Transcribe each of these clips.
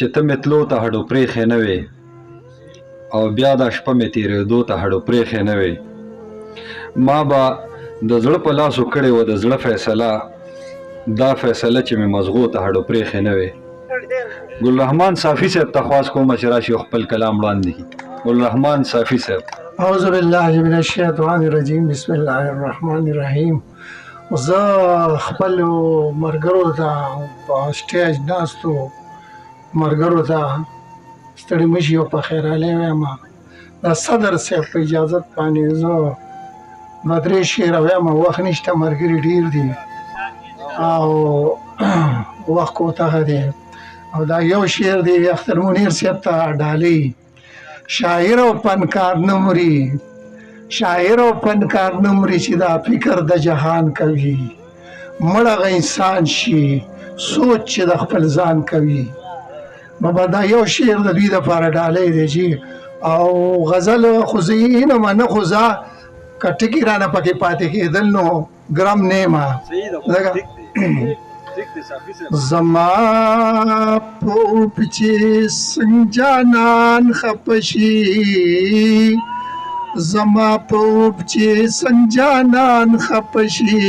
چې ته مې تلو ته هډو پرېښې نه وې او بیا دا شپه مې تېرېدو ته هډو پرېښې نه وې. ما به د زړه په لاسو کړې وه د زړه فیصله، دا فیصله چې مې مزغو ته هډو پرېښې نه وې. ګل رحمان صافي صاحب ته خواست کوم چې راشي خپل کلام وړاندې کړي. ګل رحمان صافي صاحب. اعوذ بالله من الشیطان الرجیم، بسم الله الرحمن الرحیم. زه خپلو ملګرو ته په سټیج ناستو ملګرو ته ستړي مه شئ او په خیرالی وایم. د صدر صاحب په اجازت باندې زه دوه درې شعره وایم، وخت نشته، ملګري ډېر دي او وخت کوتاه دی. او دا یو شعر دی اختر منیر صاحب ته ډالۍ. شاعر او فنکار نه مري، شاعر او فنکار نه مري چې دا فکر د جهان کوي. مړ هغه انسان شي سوچ چې د خپل ځان کوي. بابا دا یو شعر د دوی دپاره ډالۍ دی چې او غزل خو زه یې نه منه، خو زه که ټکي رانه پکې پاتې کېدل نو ګرم نه یم. زما پوپ چې څنګه جانان خفه شي، زما پوپ چې څنګه جانان خفه شي،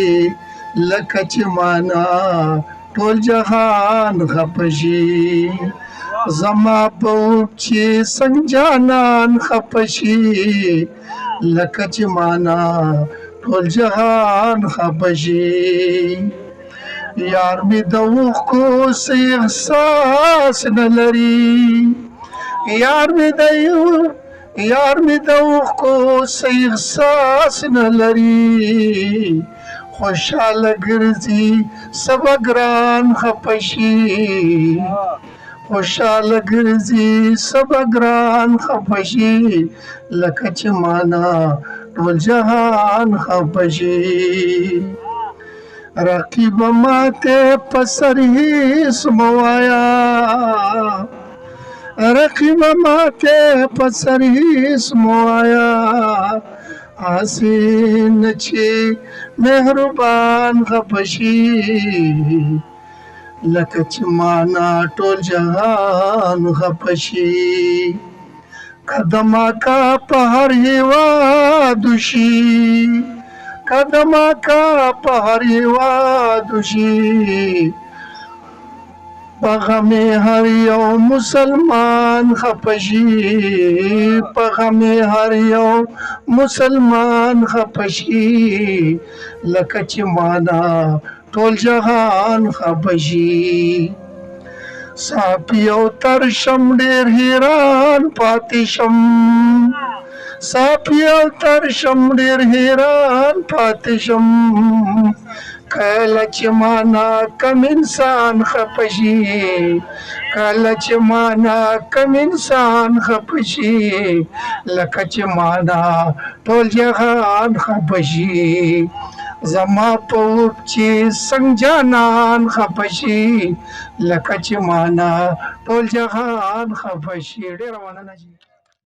لکه چې مانا ټول جهان خفه شي. زما پوپ چې څنګه جانان خفه شي، لکه چې مانا ټول جهان خفه شي. یار می د اوښکو څه احساس نه لري، یار می د اوښکو څه احساس نه لري. خوشحاله ګرځي سبا ګران خفه شي، خوشحاله ګرځي سبا ګران خفه شي، لکه چې مانا ټول جهان خفه شي. رقیب ماته په سر هېڅ مه وایه، رقیب ماته په سر هېڅ مه وایه، هسې نه چې مهربان خفه شي، لکه چې مانا ټول جهان خفه شي. قدم آقا په هر هېواد وشي، قدم آقا په هر هېواد وشي، په غم هر یو مسلمان خفه شي، په غم هر یو مسلمان خفه شي، لکه چې مانا ټول جهان خفه شي. صافي او ترشم ډېر حیران پاتې شم، صافي او ترشم ډېر حیران پاتې شم، کله چې مانا کم انسان خفه شي، کله چې مانا کم انسان خفه شي، لکه چې مانا ټول جهان خفه شي. زما پوپ چې څنګه جانان خفه شي، لکه چې مانا ټول جهان خفه شي. ډېره مننه جي.